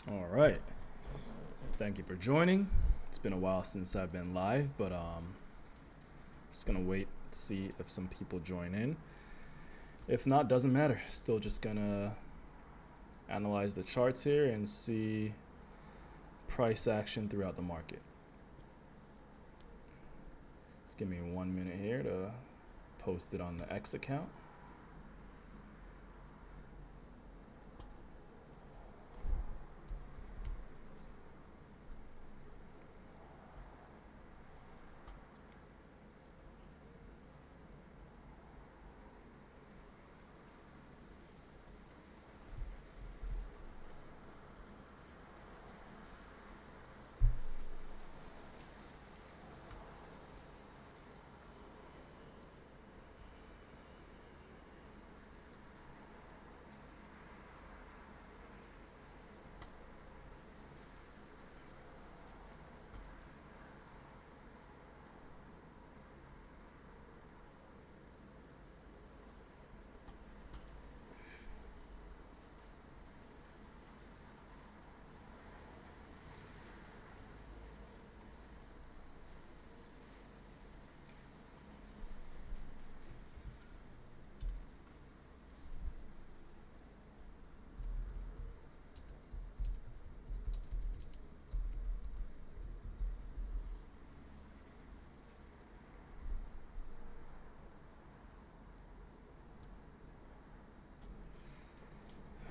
All right. Thank you for joining. It's been a while since I've been live, but just gonna wait to see if some people join in. If not, doesn't matter. Still just gonna analyze the charts here and see price action throughout the market. Just give me 1 minute here to post it on the X account.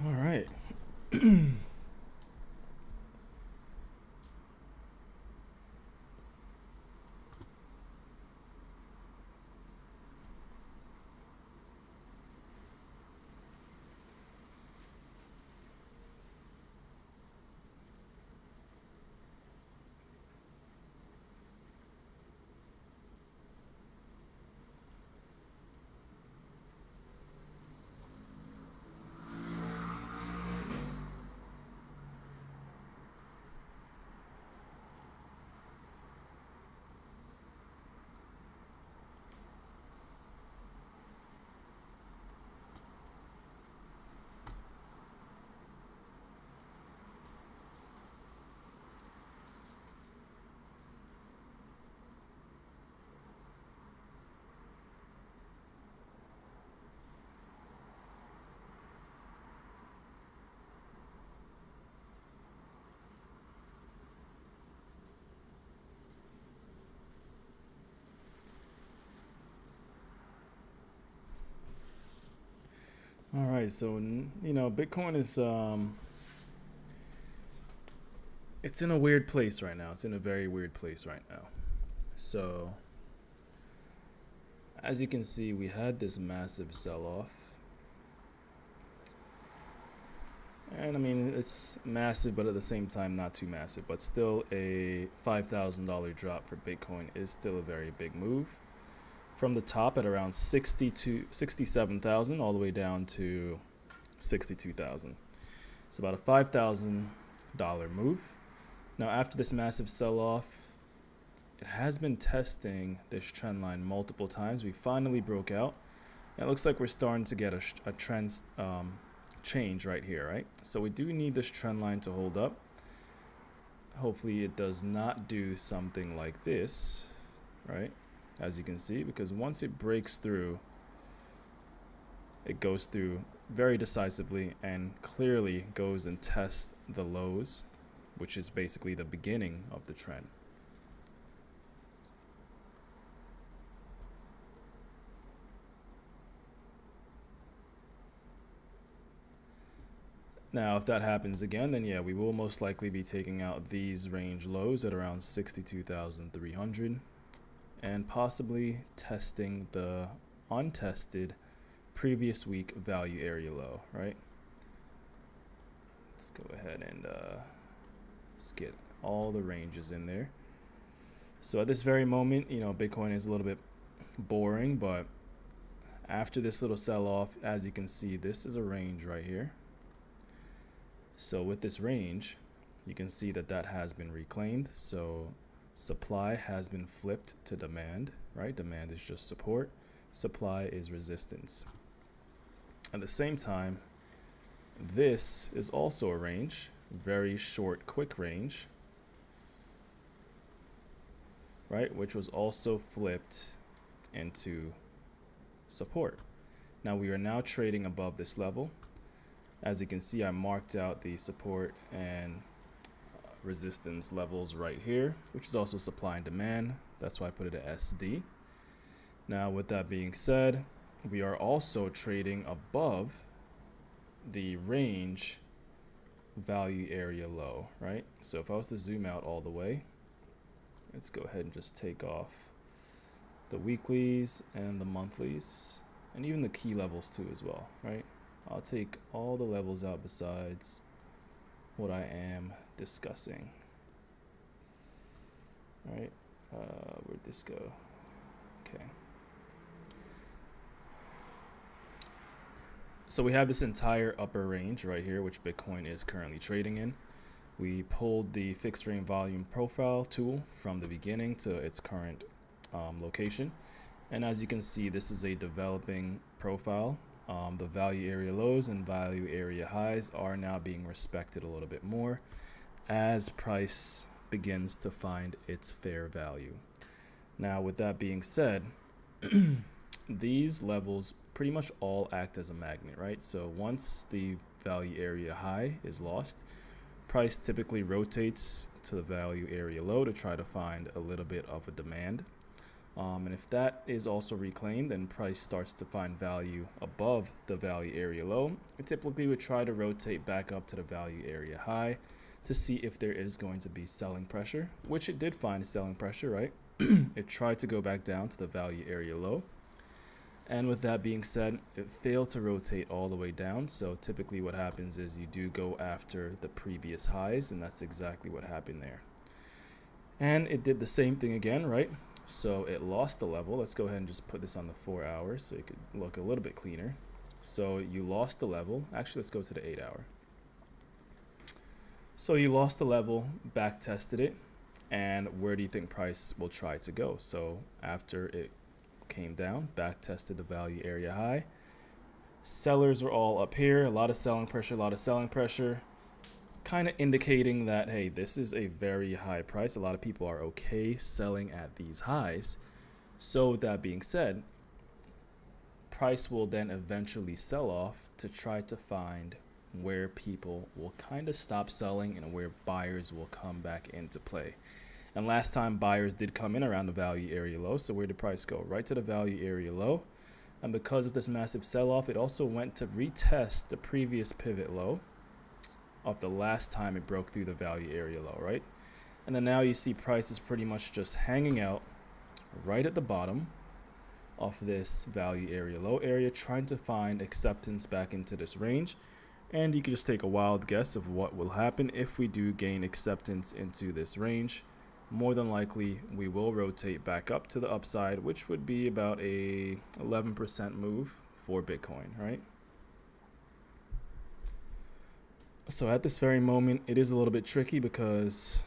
All right. All right. So Bitcoin is it's in a weird place right now. It's in a very weird place right now. So as you can see, we had this massive sell-off. And I mean, it's massive, but at the same time, not too massive. But still, a $5,000 drop for Bitcoin is still a very big move. From the top at around 67,000 all the way down to 62,000. It's about a $5,000 move. Now, after this massive sell-off, it has been testing this trend line multiple times. We finally broke out. And it looks like we're starting to get a trend change right here, right? So we do need this trend line to hold up. Hopefully it does not do something like this, right? As you can see, because once it breaks through, it goes through very decisively and clearly goes and tests the lows, which is basically the beginning of the trend. Now, if that happens again, then yeah, we will most likely be taking out these range lows at around 62,300 and possibly testing the untested previous week value area low, right? Let's go ahead and let's get all the ranges in there. So at this very moment, Bitcoin is a little bit boring, but after this little sell-off, as you can see, this is a range right here. So with this range, you can see that has been reclaimed. So supply has been flipped to demand, right? Demand is just support. Supply is resistance. At the same time, this is also a range. very short quick range, right, which was also flipped into support. Now we are now trading above this level. As you can see, I marked out the support and resistance levels right here, which is also supply and demand. That's why I put it at SD. Now with that being said, we are also trading above the range value area low, right? So if I was to zoom out all the way, let's go ahead and just take off the weeklies and the monthlies and even the key levels too as well, right? I'll take all the levels out besides what I am discussing. All right, where'd this go? Okay. So we have this entire upper range right here, which Bitcoin is currently trading in. We pulled the fixed range volume profile tool from the beginning to its current location. And as you can see, this is a developing profile. The value area lows and value area highs are now being respected a little bit more as price begins to find its fair value. Now, with that being said, these levels pretty much all act as a magnet, right? So once the value area high is lost, price typically rotates to the value area low to try to find a little bit of a demand. And if that is also reclaimed, then price starts to find value above the value area low. It typically would try to rotate back up to the value area high to see if there is going to be selling pressure, which it did find selling pressure, right? It tried to go back down to the value area low. And with that being said, it failed to rotate all the way down. So typically what happens is you do go after the previous highs, and that's exactly what happened there. And it did the same thing again, right? So it lost the level. Let's go ahead and just put this on the 4 hours so it could look a little bit cleaner. So you lost the level. Actually, let's go to the 8 hour. So you lost the level, back tested it, and where do you think price will try to go? So after it came down, back tested the value area high. Sellers are all up here, a lot of selling pressure, kind of indicating that, hey, this is a very high price. A lot of people are okay selling at these highs. So with that being said, price will then eventually sell off to try to find where people will kind of stop selling and where buyers will come back into play. And last time buyers did come in around the value area low. So where did price go? Right to the value area low. And because of this massive sell-off, it also went to retest the previous pivot low of the last time it broke through the value area low, right? And then now you see price is pretty much just hanging out right at the bottom of this value area low area, trying to find acceptance back into this range. And you can just take a wild guess of what will happen if we do gain acceptance into this range. More than likely, we will rotate back up to the upside, which would be about a 11% move for Bitcoin, right? So at this very moment, it is a little bit tricky because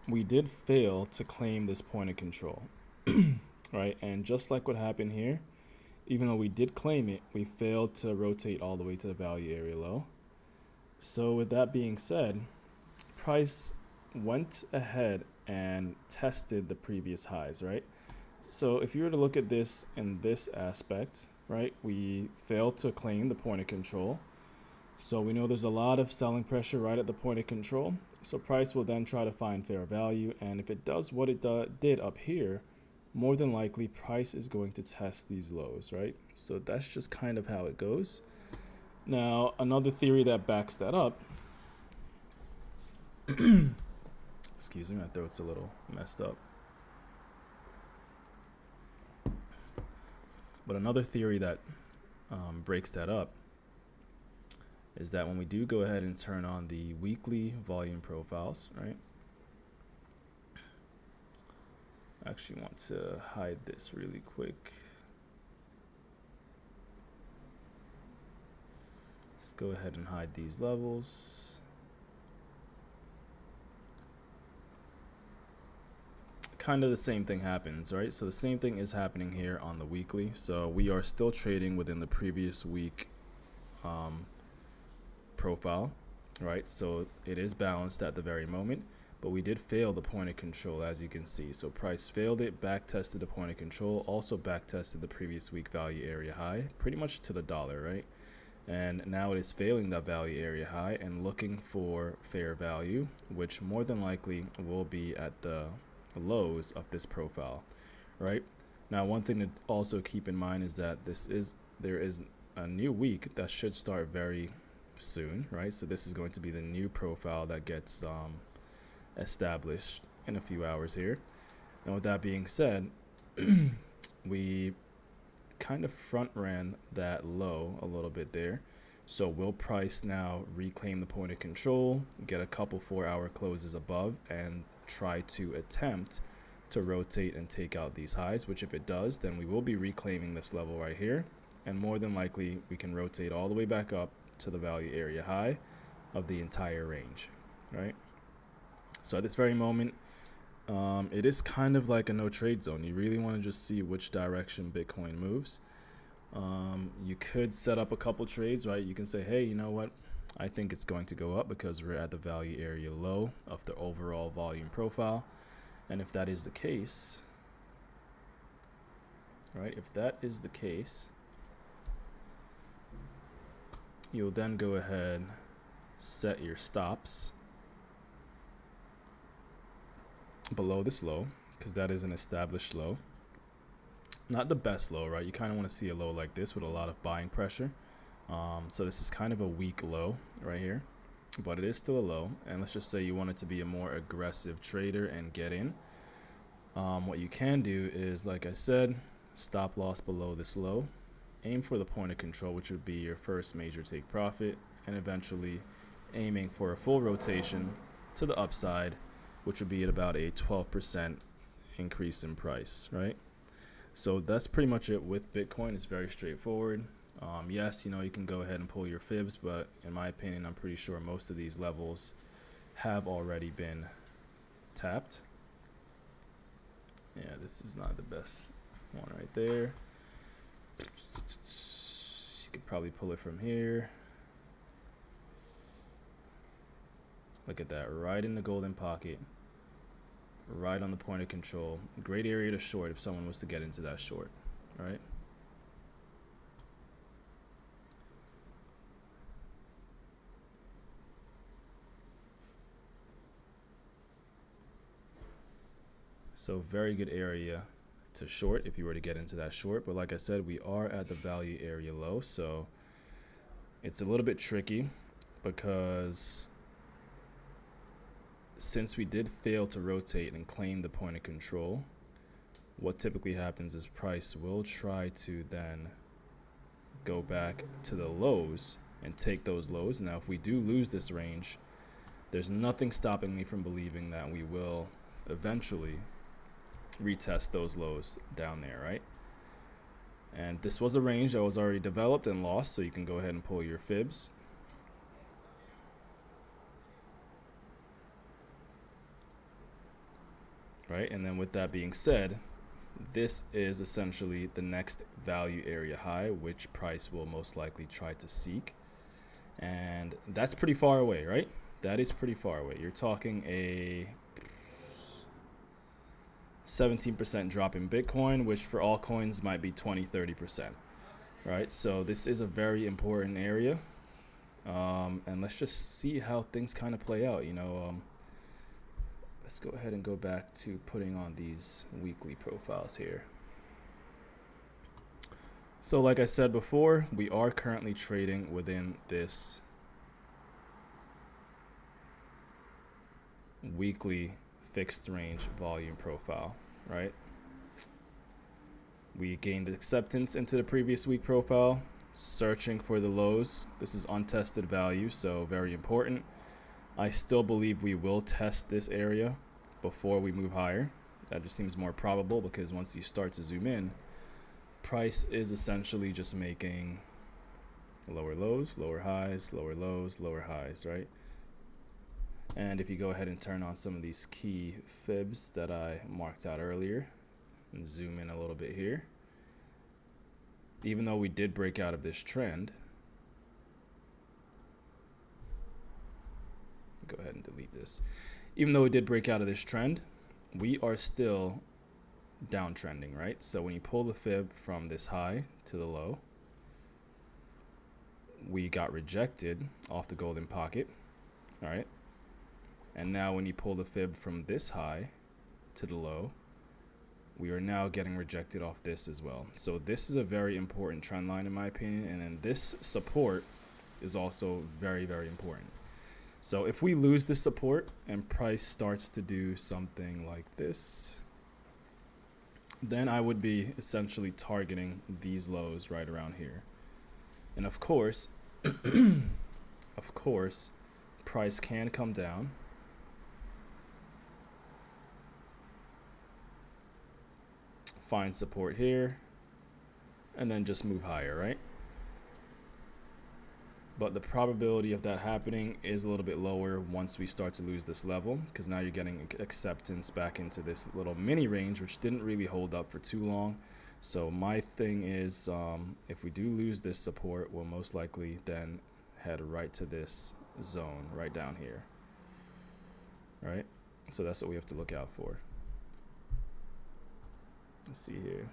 we did fail to claim this point of control, right? And just like what happened here, even though we did claim it, we failed to rotate all the way to the value area low. So with that being said, price went ahead and tested the previous highs, right? So if you were to look at this in this aspect, right, we failed to claim the point of control. So we know there's a lot of selling pressure right at the point of control. So price will then try to find fair value. And if it does what it did up here, more than likely price is going to test these lows, right? So that's just kind of how it goes. Now, another theory that backs that up, excuse me, my throat's a little messed up. But another theory that breaks that up is that when we do go ahead and turn on the weekly volume profiles, right? I actually want to hide this really quick. Let's go ahead and hide these levels. Kind of the same thing happens, right? So the same thing is happening here on the weekly. So we are still trading within the previous week profile, right? So it is balanced at the very moment, but we did fail the point of control, as you can see. So price failed it, back tested the point of control, also back tested the previous week value area high, pretty much to the dollar, right? And now it is failing that value area high and looking for fair value, which more than likely will be at the lows of this profile, right? Now, one thing to also keep in mind is that there is a new week that should start very soon, right? So this is going to be the new profile that gets established in a few hours here. And with that being said, we kind of front ran that low a little bit there. So will price now reclaim the point of control, get a couple 4-hour closes above, and try to attempt to rotate and take out these highs, which if it does, then we will be reclaiming this level right here. And more than likely, we can rotate all the way back up to the value area high of the entire range, right? So at this very moment, it is kind of like a no trade zone. You really want to just see which direction Bitcoin moves. You could set up a couple trades, right? You can say, hey, you know what? I think it's going to go up because we're at the value area low of the overall volume profile. And if that is the case, right, if that is the case, you'll then go ahead, set your stops below this low, because that is an established low. Not the best low, right? You kind of want to see a low like this with a lot of buying pressure. So this is kind of a weak low right here, but it is still a low. And let's just say you want it to be a more aggressive trader and get in. What you can do is, like I said, stop loss below this low, aim for the point of control, which would be your first major take profit, and eventually aiming for a full rotation to the upside, which would be at about a 12% increase in price, right? So that's pretty much it with Bitcoin. It's very straightforward. Yes, you know, you can go ahead and pull your fibs, but in my opinion, I'm pretty sure most of these levels have already been tapped. Yeah, this is not the best one right there. You could probably pull it from here. Look at that, right in the golden pocket, right on the point of control. Great area to short if someone was to get into that short, right? So very good area to short if you were to get into that short. But like I said, we are at the value area low, so it's a little bit tricky because since we did fail to rotate and claim the point of control, what typically happens is price will try to then go back to the lows and take those lows. Now, if we do lose this range, there's nothing stopping me from believing that we will eventually retest those lows down there, right? And this was a range that was already developed and lost, so you can go ahead and pull your fibs. Right, and then with that being said, this is essentially the next value area high, which price will most likely try to seek. And that's pretty far away, right? That is pretty far away. You're talking a 17% drop in Bitcoin, which for altcoins might be 20-30%, right? So this is a very important area. And let's just see how things kind of play out, you know. Let's go ahead and go back to putting on these weekly profiles here. So like I said before, we are currently trading within this weekly fixed range volume profile, right? We gained acceptance into the previous week profile, searching for the lows. This is untested value, so very important. I still believe we will test this area before we move higher. That just seems more probable because once you start to zoom in, price is essentially just making lower lows, lower highs, lower lows, lower highs, right? And if you go ahead and turn on some of these key fibs that I marked out earlier and zoom in a little bit here, even though we did break out of this trend, Go ahead and delete this. Even though it did break out of this trend, we are still downtrending, right? So when you pull the fib from this high to the low, we got rejected off the golden pocket, all right? And now when you pull the fib from this high to the low, we are now getting rejected off this as well. So this is a very important trend line in my opinion, and then this support is also very, very important. So if we lose this support and price starts to do something like this, then I would be essentially targeting these lows right around here. And of course, price can come down. Find support here, and then just move higher, right? But the probability of that happening is a little bit lower once we start to lose this level, because now you're getting acceptance back into this little mini range, which didn't really hold up for too long. So my thing is, if we do lose this support, we'll most likely then head right to this zone right down here, right? So that's what we have to look out for. Let's see here.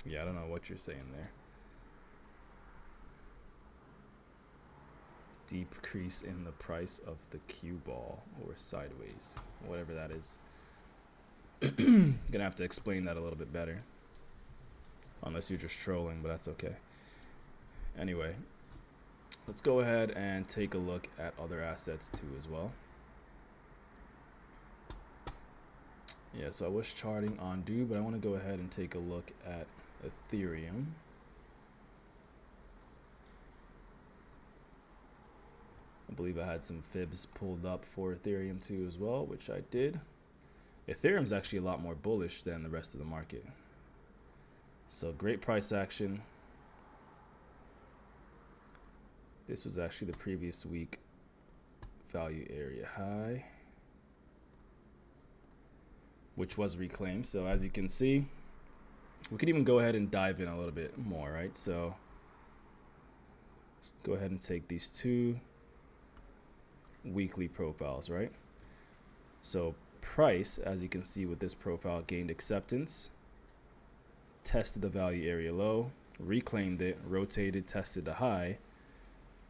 Yeah, I don't know what you're saying there. Decrease in the price of the cue ball or sideways, whatever that is. Gonna have to explain that a little bit better. Unless you're just trolling, but that's okay. Anyway, let's go ahead and take a look at other assets too as well. Yeah, so I was charting on Do, but I want to go ahead and take a look at Ethereum. I believe I had some fibs pulled up for Ethereum too as well, which I did. Ethereum's actually a lot more bullish than the rest of the market. So great price action. This was actually the previous week value area high, which was reclaimed. So as you can see, we could even go ahead and dive in a little bit more, right? So let's go ahead and take these two weekly profiles, right? So price, as you can see with this profile, gained acceptance, tested the value area low, reclaimed it, rotated, tested the high,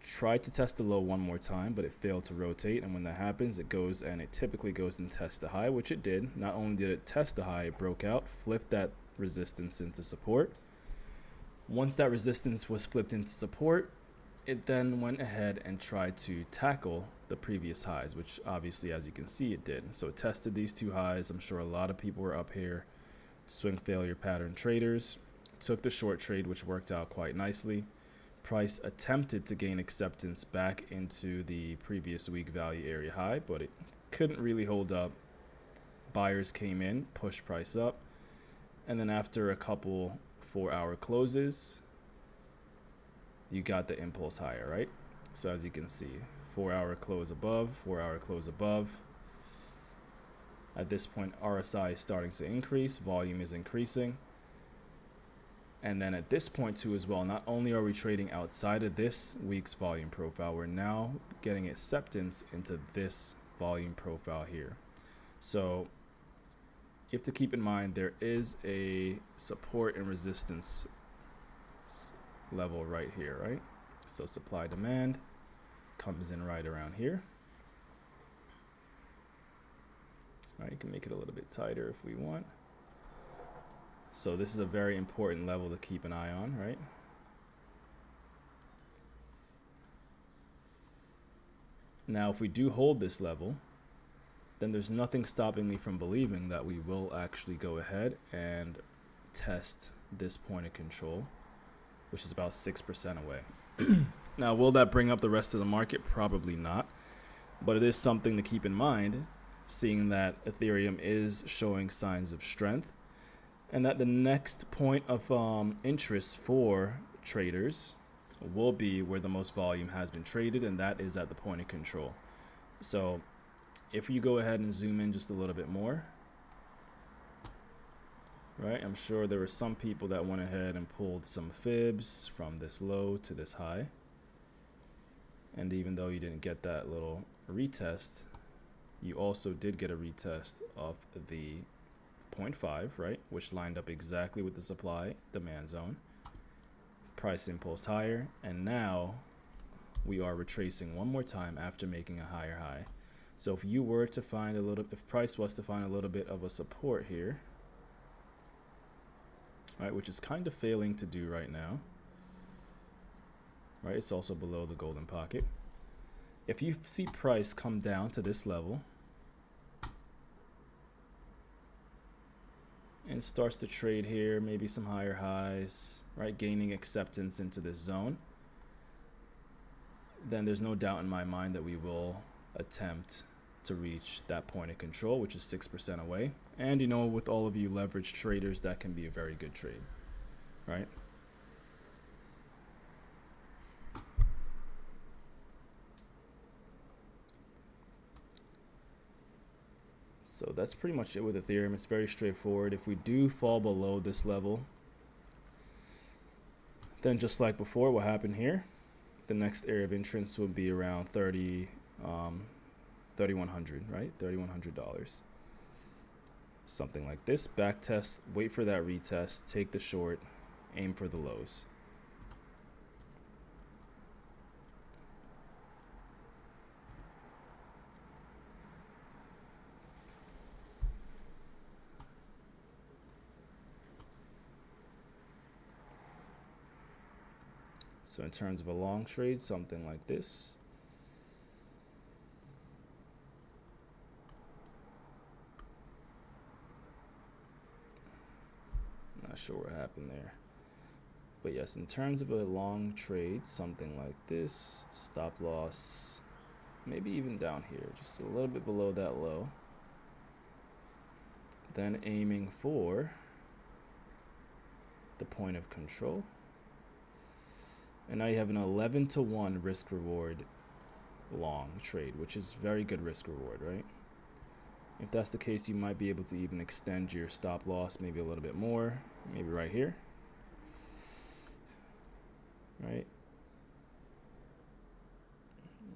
tried to test the low one more time, but it failed to rotate. And when that happens, it goes and it typically goes and tests the high, which it did. Not only did it test the high, it broke out, flipped that resistance into support. Once that resistance was flipped into support, it then went ahead and tried to tackle the previous highs, which obviously, as you can see, it did. So it tested these two highs. I'm sure a lot of people were up here, swing failure pattern traders, took the short trade, which worked out quite nicely. Price attempted to gain acceptance back into the previous week value area high, but it couldn't really hold up. Buyers came in, pushed price up, and then after a couple 4-hour closes, you got the impulse higher, right? So as you can see, 4-hour close above, 4-hour close above. At this point, RSI is starting to increase, volume is increasing. And then at this point too as well, not only are we trading outside of this week's volume profile, we're now getting acceptance into this volume profile here. So you have to keep in mind there is a support and resistance level right here, right? So supply demand comes in right around here. All right, you can make it a little bit tighter if we want. So this is a very important level to keep an eye on, right? Now, if we do hold this level, then there's nothing stopping me from believing that we will actually go ahead and test this point of control, which is about 6% away. Now, will that bring up the rest of the market? Probably not, but it is something to keep in mind, seeing that Ethereum is showing signs of strength, and that the next point of interest for traders will be where the most volume has been traded, and that is at the point of control. So if you go ahead and zoom in just a little bit more, right? I'm sure there were some people that went ahead and pulled some fibs from this low to this high. And even though you didn't get that little retest, you also did get a retest of the 0.5, right? Which lined up exactly with the supply demand zone. Price impulse higher, and now we are retracing one more time after making a higher high. So if you were to find if price was to find a little bit of a support here, right, which is kind of failing to do right now, right? It's also below the golden pocket. If you see price come down to this level and starts to trade here, maybe some higher highs, right, gaining acceptance into this zone, then there's no doubt in my mind that we will attempt to reach that point of control, which is 6% away. And you know, with all of you leveraged traders, that can be a very good trade, right? So that's pretty much it with Ethereum. It's very straightforward. If we do fall below this level, then just like before, what happened here, the next area of entrance would be around $3,100, right? $3,100. Something like this. Back test, wait for that retest, take the short, aim for the lows. So in terms of a long trade, something like this. Not sure what happened there. But yes, in terms of a long trade, something like this. Stop loss, maybe even down here, just a little bit below that low. Then aiming for the point of control. And now you have an 11-to-1 risk reward long trade, which is very good risk reward, right? If that's the case, you might be able to even extend your stop loss maybe a little bit more, maybe right here, right?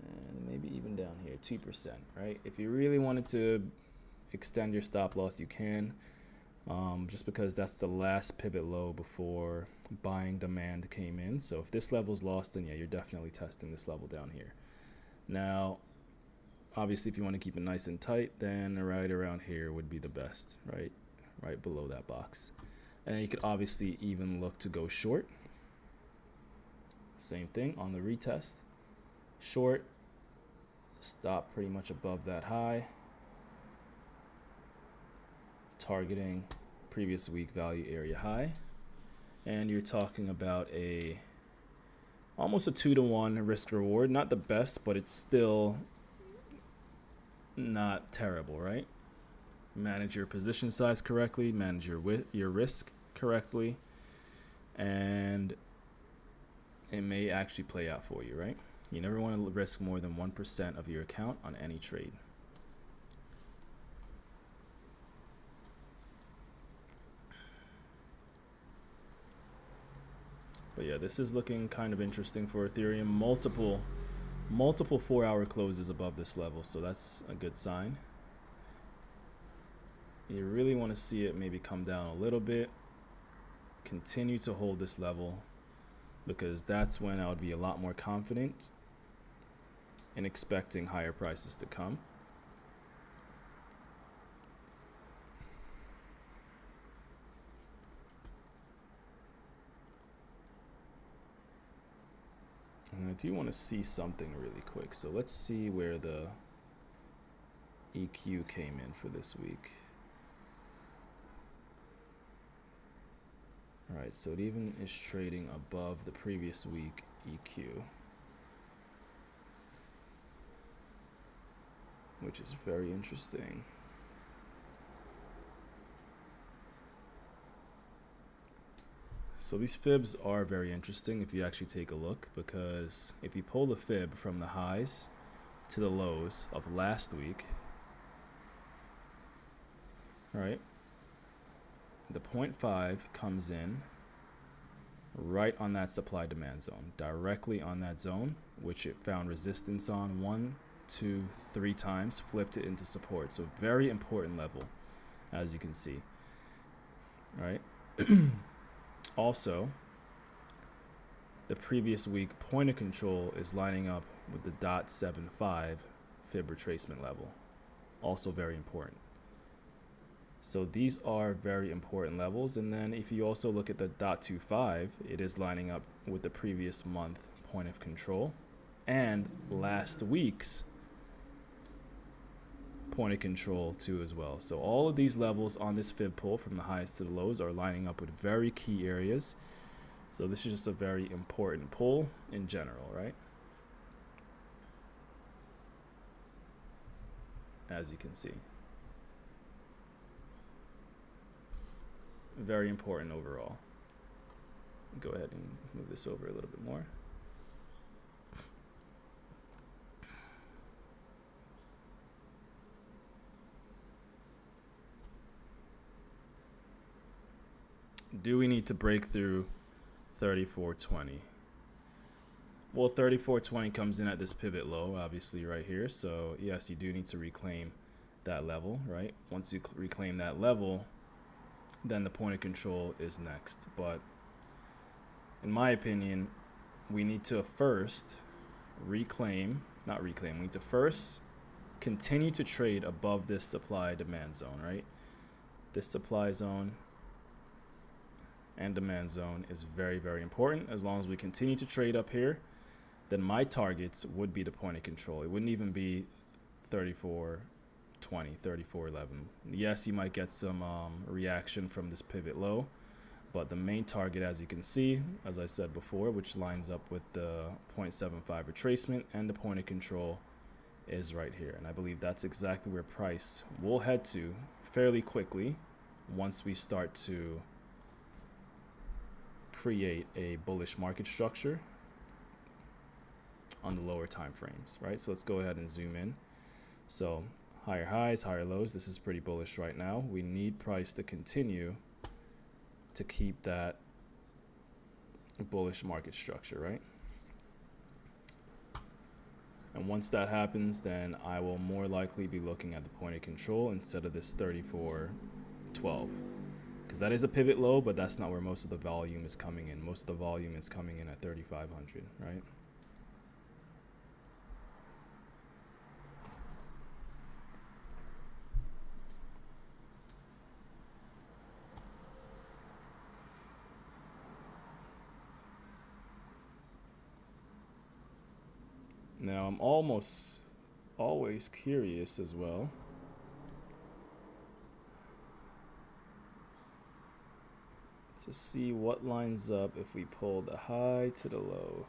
And maybe even down here, 2%, right? If you really wanted to extend your stop loss, you can, just because that's the last pivot low before buying demand came in. So if this level's lost, then yeah, you're definitely testing this level down here. Now, obviously, if you want to keep it nice and tight, then right around here would be the best, right below that box. And you could obviously even look to go short. Same thing on the retest. Short, stop pretty much above that high, targeting previous week value area high. And you're talking about almost a 2-to-1 risk reward. Not the best, but it's still not terrible, right? Manage your position size correctly, manage your risk correctly, and it may actually play out for you, right? You never want to risk more than 1% of your account on any trade. But yeah, this is looking kind of interesting for Ethereum. Multiple 4-hour closes above this level, so that's a good sign. You really want to see it maybe come down a little bit, continue to hold this level, because that's when I would be a lot more confident in expecting higher prices to come. And I do want to see something really quick. So let's see where the EQ came in for this week. All right, so it even is trading above the previous week EQ, which is very interesting. So these fibs are very interesting if you actually take a look, because if you pull the fib from the highs to the lows of last week, right, The 0.5 comes in right on that supply demand zone, directly on that zone, which it found resistance on 1, 2, 3 times, flipped it into support. So very important level, as you can see, right? Also, the previous week point of control is lining up with the .75 fib retracement level, also very important. So these are very important levels. And then if you also look at the .25, it is lining up with the previous month point of control and last week's point of control too as well. So all of these levels on this fib pull from the highs to the lows are lining up with very key areas. So this is just a very important pull in general, right? As you can see. Very important overall. Go ahead and move this over a little bit more. Do we need to break through 3420? Well, 3420 comes in at this pivot low, obviously right here. So yes, you do need to reclaim that level, right? Once you reclaim that level, then the point of control is next. But in my opinion, we need to first we need to first continue to trade above this supply demand zone, right? This supply zone and demand zone is very, very important. As long as we continue to trade up here, then my targets would be the point of control. It wouldn't even be 3420, 3411. Yes, you might get some reaction from this pivot low, but the main target, as you can see, as I said before, which lines up with the 0.75 retracement and the point of control, is right here. And I believe that's exactly where price will head to fairly quickly once we start to create a bullish market structure on the lower time frames, right? So let's go ahead and zoom in. So higher highs, higher lows. This is pretty bullish right now. We need price to continue to keep that bullish market structure, right? And once that happens, then I will more likely be looking at the point of control instead of this 3412. Because that is a pivot low, but that's not where most of the volume is coming in. Most of the volume is coming in at 3,500, right? Now, I'm almost always curious as well to see what lines up if we pull the high to the low.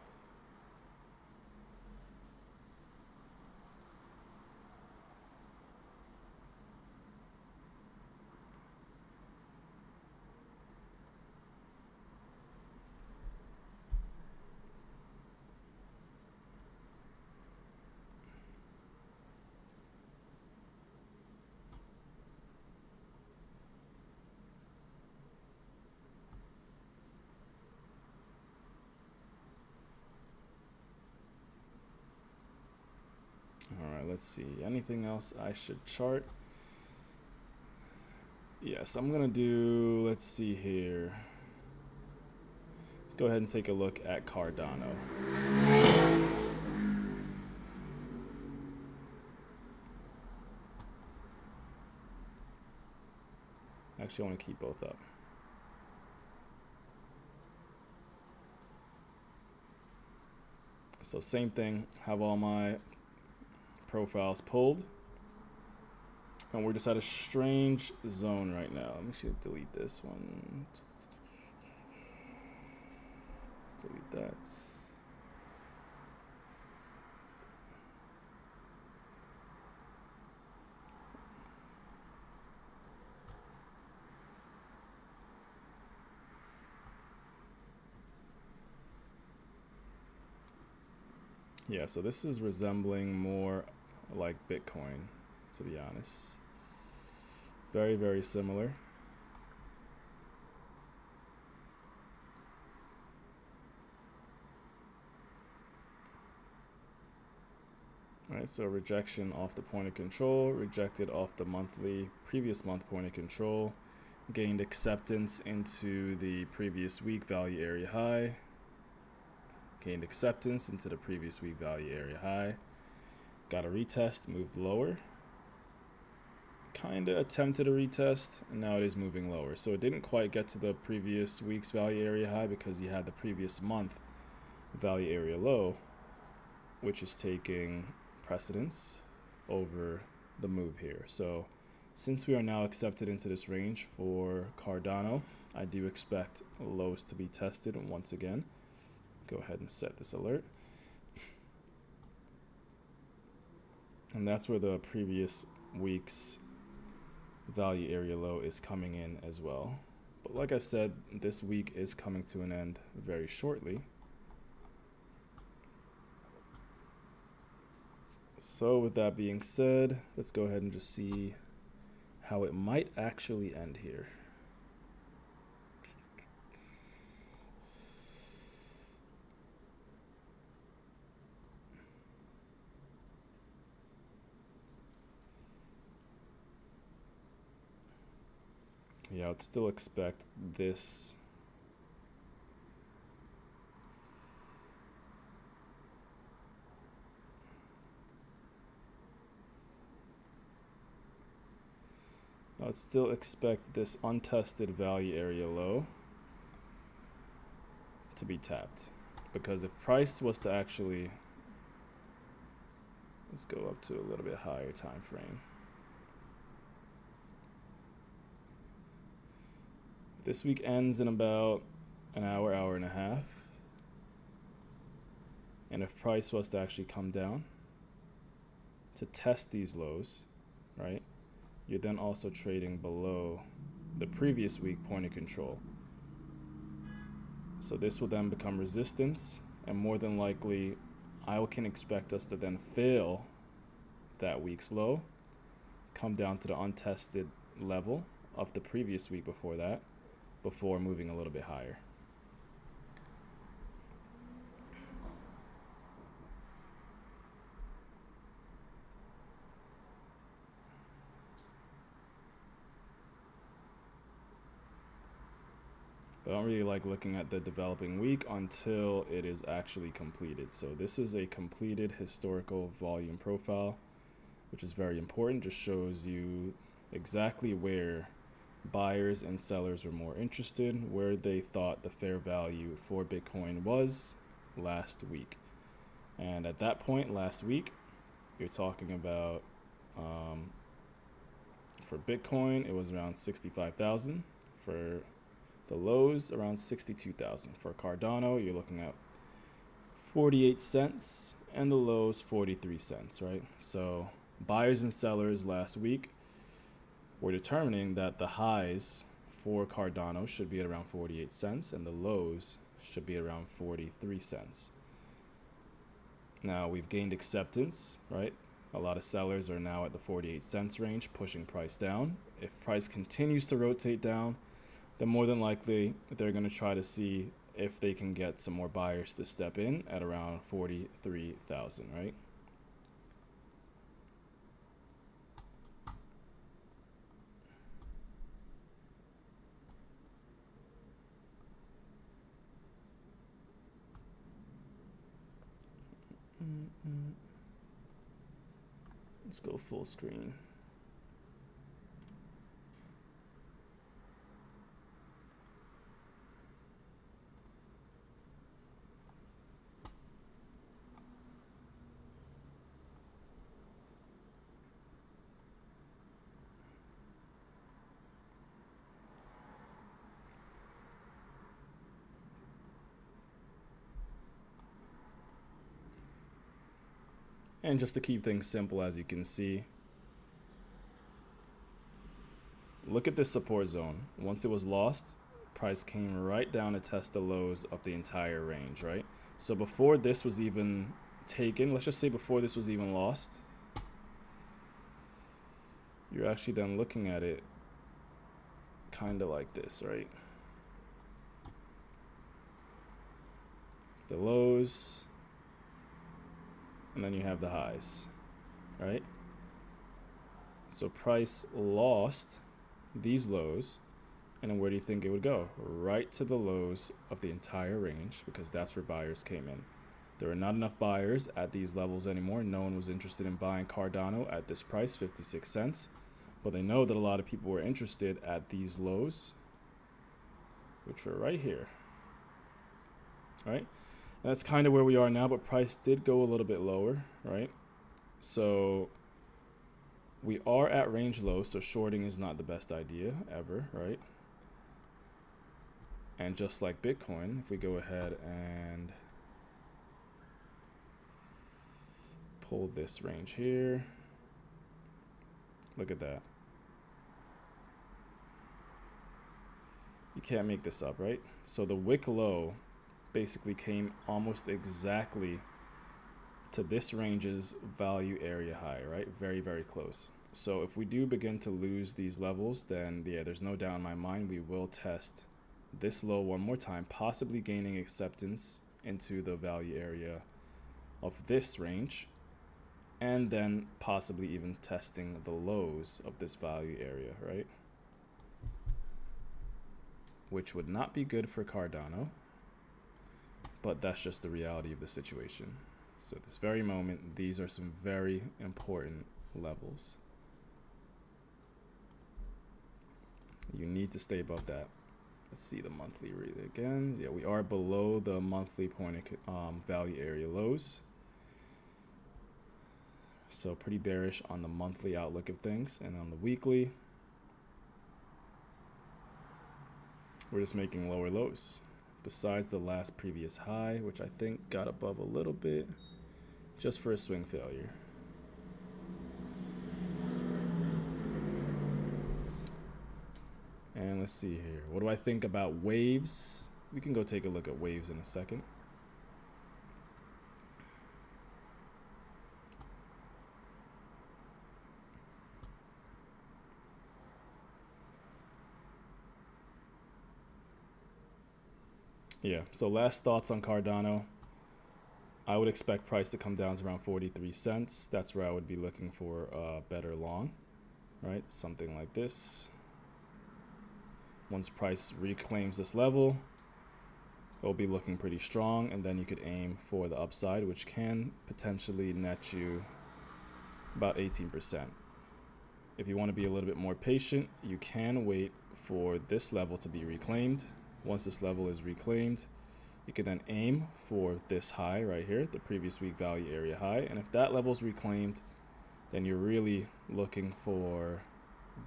All right, let's see. Anything else I should chart? Yes, I'm gonna do, let's see here. Let's go ahead and take a look at Cardano. Actually, I want to keep both up. So same thing, have all my profiles pulled. And we're just at a strange zone right now. Let me just delete this one. Delete that. Yeah, so this is resembling more like Bitcoin, to be honest. Very, very similar. Right, so rejection off the point of control, rejected off the monthly previous month point of control, gained acceptance into the previous week value area high, gained acceptance into the previous week value area high, got a retest, moved lower, kind of attempted a retest, and now it is moving lower. So it didn't quite get to the previous week's value area high because you had the previous month value area low, which is taking precedence over the move here. So since we are now accepted into this range for Cardano, I do expect lows to be tested once again. Go ahead and set this alert. And that's where the previous week's value area low is coming in as well. But like I said, this week is coming to an end very shortly. So with that being said, let's go ahead and just see how it might actually end here. Yeah, I'd still expect this untested value area low to be tapped, because if price was to actually, let's go up to a little bit higher time frame. This week ends in about an hour, hour and a half. And if price was to actually come down to test these lows, right, you're then also trading below the previous week point of control. So this will then become resistance, and more than likely, I can expect us to then fail that week's low, come down to the untested level of the previous week before that, before moving a little bit higher. But I don't really like looking at the developing week until it is actually completed. So this is a completed historical volume profile, which is very important. Just shows you exactly where buyers and sellers were more interested, where they thought the fair value for Bitcoin was last week. And at that point last week, you're talking about for Bitcoin, it was around 65,000. For the lows, around 62,000. For Cardano, you're looking at 48 cents, and the lows 43 cents, right? So buyers and sellers last week were determining that the highs for Cardano should be at around 48 cents and the lows should be around 43 cents. Now we've gained acceptance, right? A lot of sellers are now at the 48 cents range, pushing price down. If price continues to rotate down, then more than likely they're going to try to see if they can get some more buyers to step in at around 43,000, right? Let's go full screen. And just to keep things simple, as you can see, look at this support zone. Once it was lost, price came right down to test the lows of the entire range, right? So before this was even taken, let's just say before this was even lost, you're actually then looking at it kind of like this, right? The lows, and then you have the highs. right? So price lost these lows, and then where do you think it would go? Right to the lows of the entire range, because that's where buyers came in. There were not enough buyers at these levels anymore. No one was interested in buying Cardano at this price, 56 cents. But they know that a lot of people were interested at these lows, which were right here, right? And that's kind of where we are now, but price did go a little bit lower, right? So we are at range low, so shorting is not the best idea ever, right? And just like Bitcoin, if we go ahead and pull this range here, look at that. You can't make this up, right? So the wick low basically came almost exactly to this range's value area high, right? Very, very close. So if we do begin to lose these levels, then yeah, there's no doubt in my mind we will test this low one more time, possibly gaining acceptance into the value area of this range, and then possibly even testing the lows of this value area, right? Which would not be good for Cardano, but that's just the reality of the situation. So at this very moment, these are some very important levels. You need to stay above that. Let's see the monthly rate again. Yeah, we are below the monthly point value area lows. So pretty bearish on the monthly outlook of things. And on the weekly, we're just making lower lows. Besides the last previous high, which I think got above a little bit, just for a swing failure. And let's see here. What do I think about waves? We can go take a look at waves in a second. Yeah, so last thoughts on Cardano. I would expect price to come down to around 43 cents. That's where I would be looking for a better long, right? Something like this. Once price reclaims this level, it'll be looking pretty strong, and then you could aim for the upside, which can potentially net you about 18%. If you want to be a little bit more patient, you can wait for this level to be reclaimed. Once this level is reclaimed, you can then aim for this high right here, the previous week value area high. And if that level is reclaimed, then you're really looking for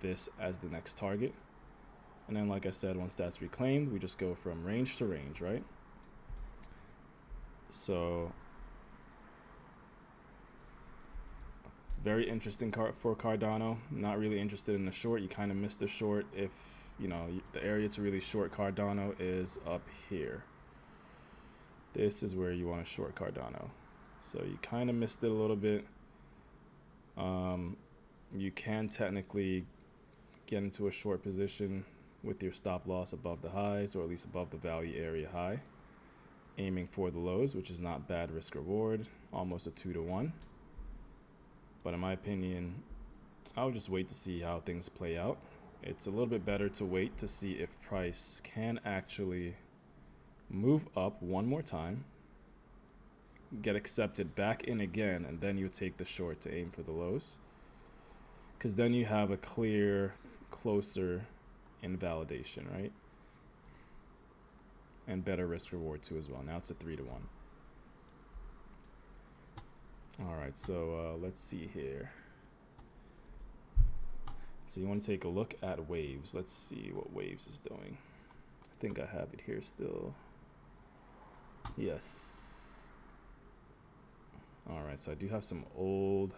this as the next target. And then, like I said, once that's reclaimed, we just go from range to range, right? So very interesting for Cardano. Not really interested in the short. You kind of missed the short if, you know, the area to really short Cardano is up here. This is where you want to short Cardano. So you kind of missed it a little bit. You can technically get into a short position with your stop loss above the highs, or at least above the value area high, aiming for the lows, which is not bad risk reward, almost a 2-to-1. But in my opinion, I would just wait to see how things play out. It's a little bit better to wait to see if price can actually move up one more time, get accepted back in again, and then you take the short to aim for the lows. Because then you have a clear, closer invalidation, right? And better risk reward too as well. Now it's a 3-to-1. All right, so let's see here. So you want to take a look at waves. Let's see what waves is doing. I think I have it here still. Yes. All right, so I do have some old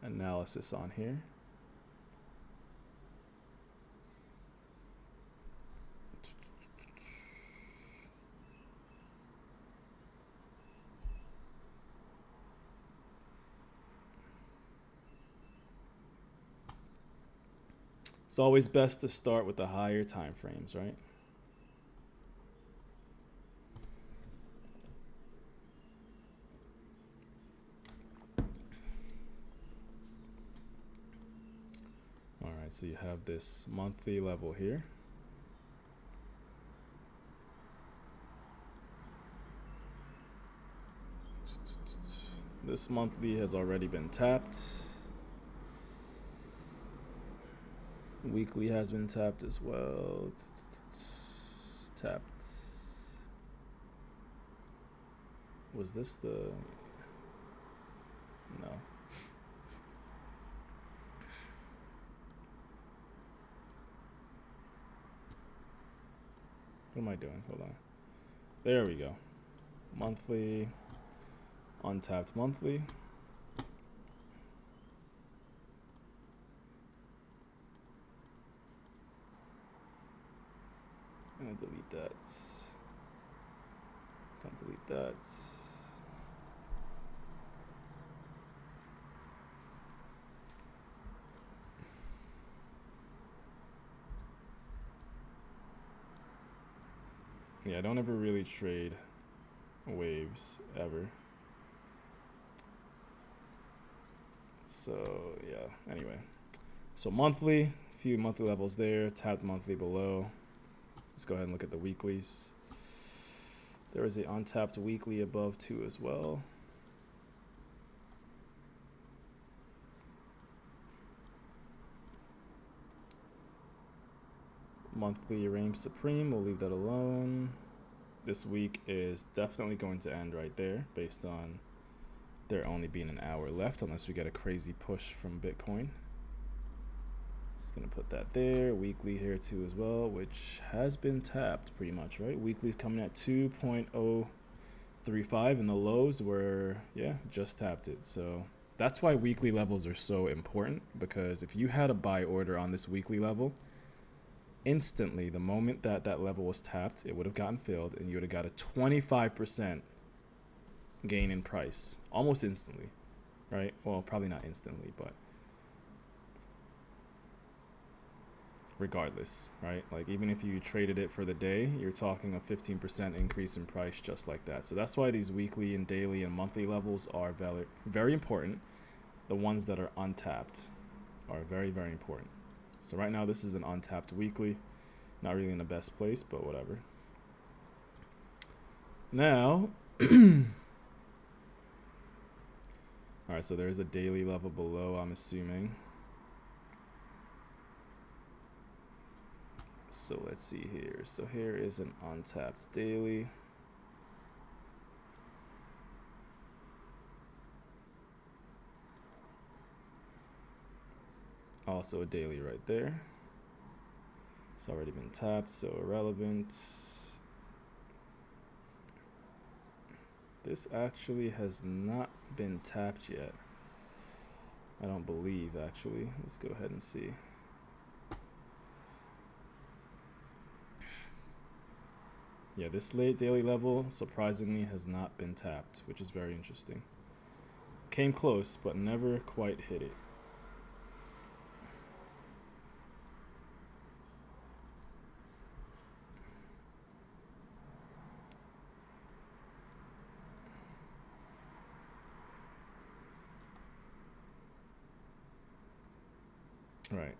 analysis on here. It's always best to start with the higher time frames, right? right, so you have this monthly level here. This monthly has already been tapped. Weekly has been tapped as well. Tapped. Was this the... No. What am I doing? Hold on. There we go. Monthly. Untapped monthly. I'm gonna delete that. Can't delete that. Yeah, I don't ever really trade waves ever. So yeah, anyway. So monthly, few monthly levels there, tapped monthly below. Let's go ahead and look at the weeklies. There is a untapped weekly above too as well. Monthly reign supreme, we'll leave that alone. This week is definitely going to end right there based on there only being an hour left unless we get a crazy push from Bitcoin. Just gonna put that there. Weekly here too as well, which has been tapped pretty much, right? Weekly's coming at 2.035 and the lows were, yeah, just tapped it. So that's why weekly levels are so important, because if you had a buy order on this weekly level, instantly, the moment that that level was tapped, it would have gotten filled and you would have got a 25% gain in price almost instantly, right? Well, probably not instantly, but regardless, right? Like even if you traded it for the day, you're talking a 15% increase in price just like that. So that's why these weekly and daily and monthly levels are very, very important. The ones that are untapped are very, very important. So right now this is an untapped weekly, not really in the best place, but whatever. Now, all right, so there's a daily level below, I'm assuming. So let's see here. So here is an untapped daily. Also a daily right there. It's already been tapped, so irrelevant. This actually has not been tapped yet. I don't believe, actually. Let's go ahead and see. Yeah, this late daily level, surprisingly, has not been tapped, which is very interesting. Came close, but never quite hit it. Right.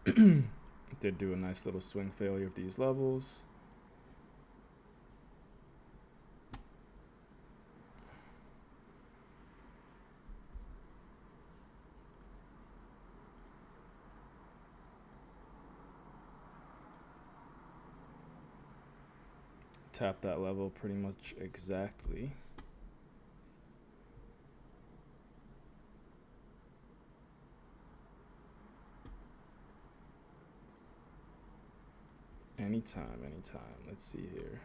Alright. Did do a nice little swing failure of these levels. Tap that level pretty much exactly. Anytime, anytime. Let's see here.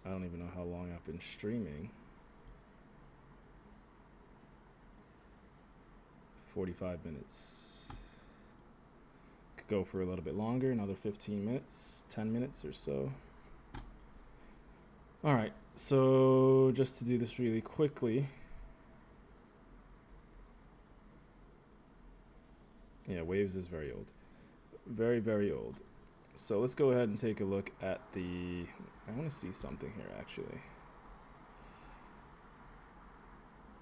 I don't even know how long I've been streaming. 45 minutes. Could go for a little bit longer, another 15 minutes, 10 minutes or so. All right, so just to do this really quickly. Yeah, Waves is very old. Very, very old. So let's go ahead and take a look at the, I want to see something here actually.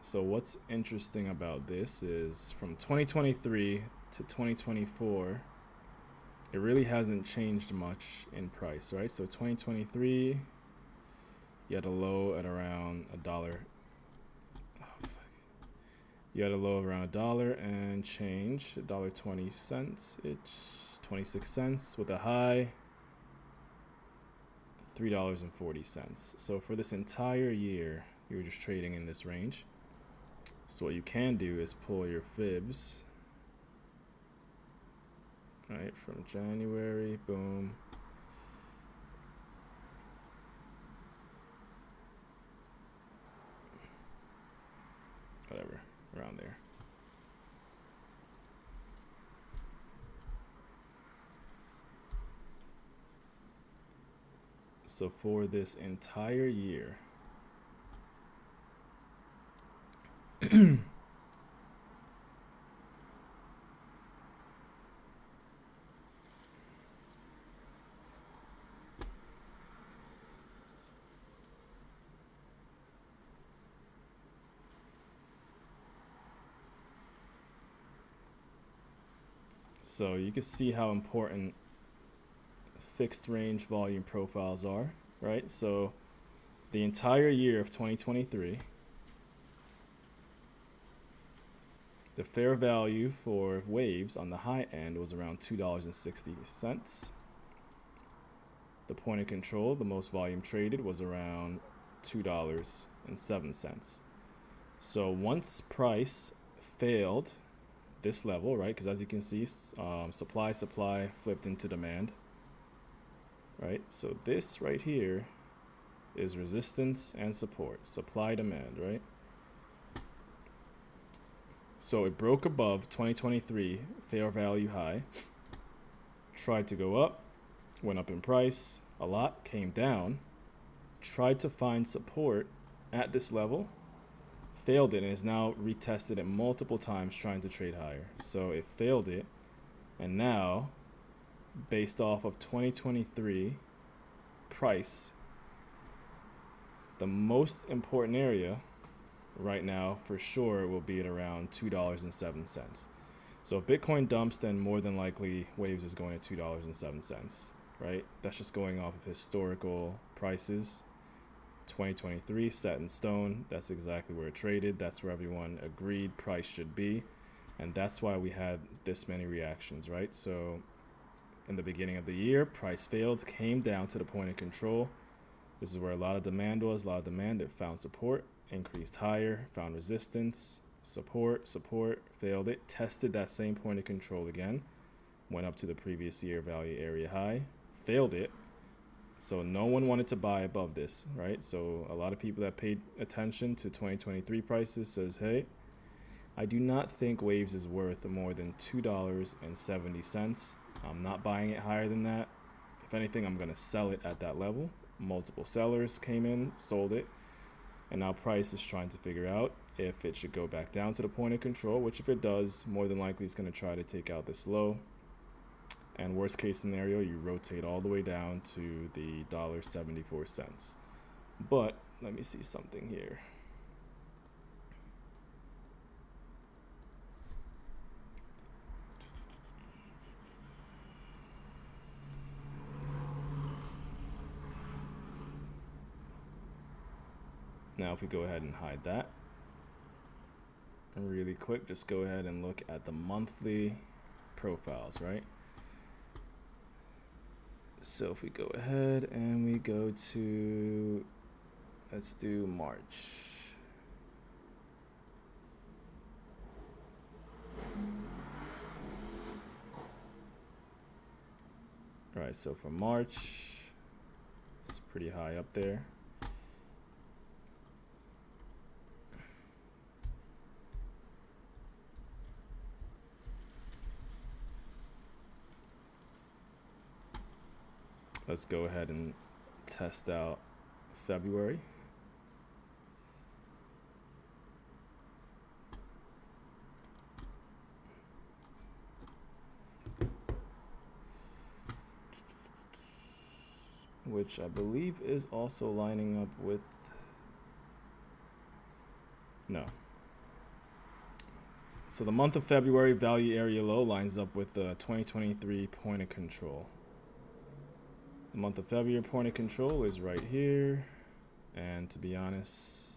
So what's interesting about this is from 2023 to 2024, it really hasn't changed much in price, right? So 2023, you had a low at around $1. You had a low of around $1 and change, $1.20 each, 26 cents, with a high $3.40. So for this entire year, you were just trading in this range. So what you can do is pull your fibs, right, from January, boom. Whatever, around there. So for this entire year, so you can see how important fixed range volume profiles are, right? So the entire year of 2023, the fair value for waves on the high end was around $2.60. The point of control, the most volume traded, was around $2.07. So once price failed this level, right? Because as you can see, supply flipped into demand, right? So this right here is resistance and support, supply demand, right? So it broke above 2023 fair value high, tried to go up, went up in price a lot, came down, tried to find support at this level, failed it, and is now retested it multiple times trying to trade higher. So it failed it, and now based off of 2023 price, the most important area right now for sure will be at around $2.07. So if Bitcoin dumps, then more than likely Waves is going at $2.07, right? That's just going off of historical prices. 2023 set in stone. That's exactly where it traded. That's where everyone agreed price should be. And that's why we had this many reactions, right? So in the beginning of the year, price failed, came down to the point of control. This is where a lot of demand was, it found support, increased higher, found resistance, support, failed it, tested that same point of control again, went up to the previous year value area high, failed it. So no one wanted to buy above this, right? So a lot of people that paid attention to 2023 prices says, hey, I do not think Waves is worth more than $2.70. I'm not buying it higher than that. If anything, I'm going to sell it at that level. Multiple sellers came in, sold it, and now price is trying to figure out if it should go back down to the point of control, which if it does, more than likely it's going to try to take out this low. And worst case scenario, you rotate all the way down to the $1.74. But let me see something here. Now if we go ahead and hide that, really quick, just go ahead and look at the monthly profiles, right? So if we go ahead and we go to, let's do March. All right, so for March, it's pretty high up there. Let's go ahead and test out February. which I believe is also lining up with, no. So the month of February value area low lines up with the 2023 point of control. The month of February point of control is right here. And to be honest,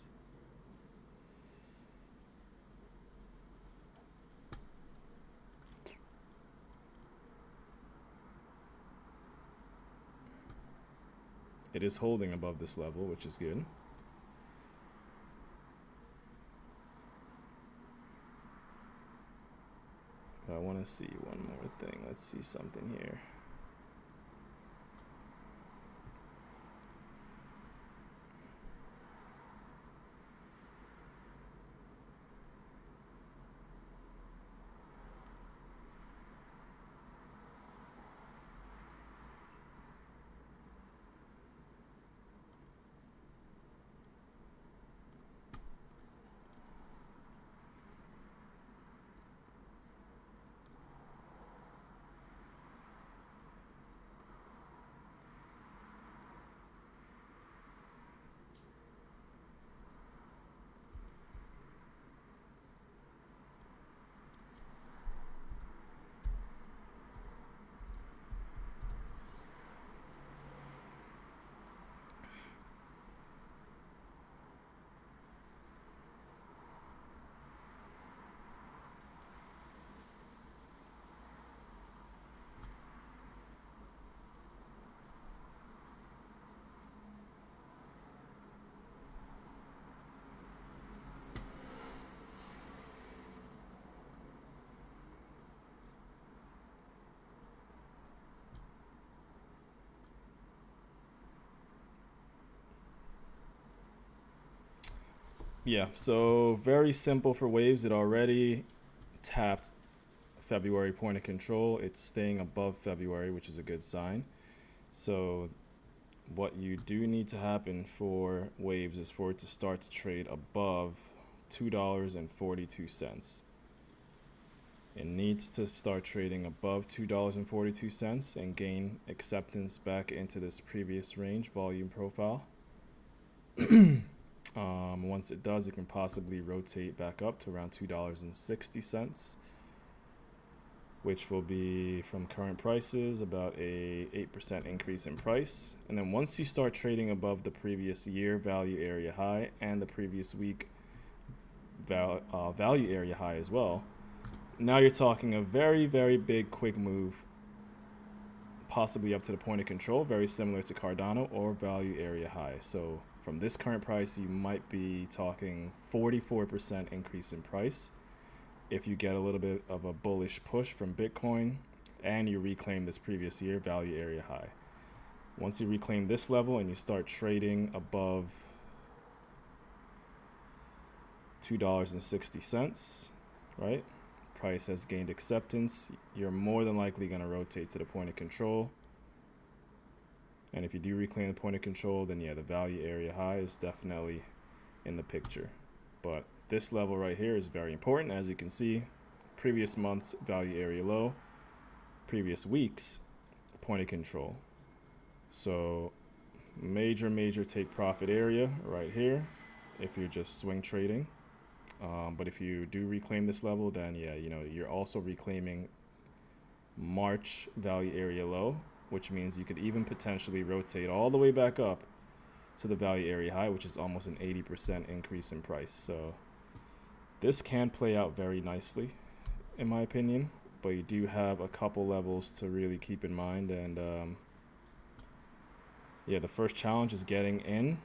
it is holding above this level, which is good. But I want to see one more thing. Let's see something here. Yeah, so very simple for waves. It already tapped February point of control. It's staying above February, which is a good sign. So what you do need to happen for waves is for it to start to trade above $2.42. It needs to start trading above $2.42 and gain acceptance back into this previous range volume profile. Once it does, it can possibly rotate back up to around $2.60, which will be, from current prices, about a 8% increase in price. And then once you start trading above the previous year value area high and the previous week value area high as well, now you're talking a very, very big quick move, possibly up to the point of control, very similar to Cardano, or value area high. So from this current price, you might be talking 44% increase in price if you get a little bit of a bullish push from Bitcoin and you reclaim this previous year value area high. Once you reclaim this level and you start trading above $2.60, right? Price has gained acceptance. You're more than likely going to rotate to the point of control. And if you do reclaim the point of control, then yeah, the value area high is definitely in the picture. But this level right here is very important. As you can see, previous month's value area low, previous week's point of control. So major take profit area right here if you're just swing trading. But if you do reclaim this level, then yeah, you're also reclaiming March value area low, which means you could even potentially rotate all the way back up to the value area high, which is almost an 80% increase in price. So this can play out very nicely, in my opinion, but you do have a couple levels to really keep in mind. And yeah, the first challenge is getting in,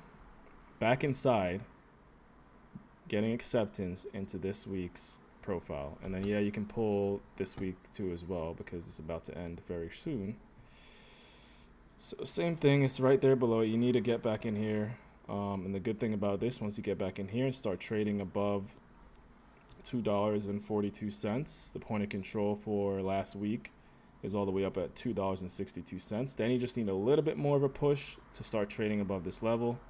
back inside, getting acceptance into this week's profile. And then yeah, you can pull this week too as well, because it's about to end very soon. So same thing, it's right there below. You need to get back in here. And the good thing about this, once you get back in here and start trading above $2.42, the point of control for last week is all the way up at $2.62. Then you just need a little bit more of a push to start trading above this level,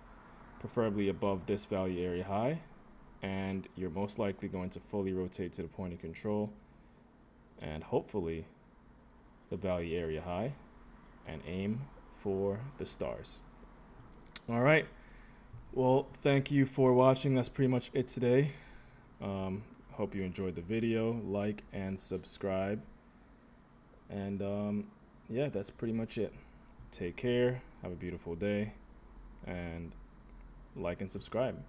preferably above this value area high. And you're most likely going to fully rotate to the point of control and hopefully the value area high, and aim for the stars. All right. Well, thank you for watching. That's pretty much it today. Hope you enjoyed the video. Like and subscribe. And yeah, that's pretty much it. Take care. Have a beautiful day. And like and subscribe.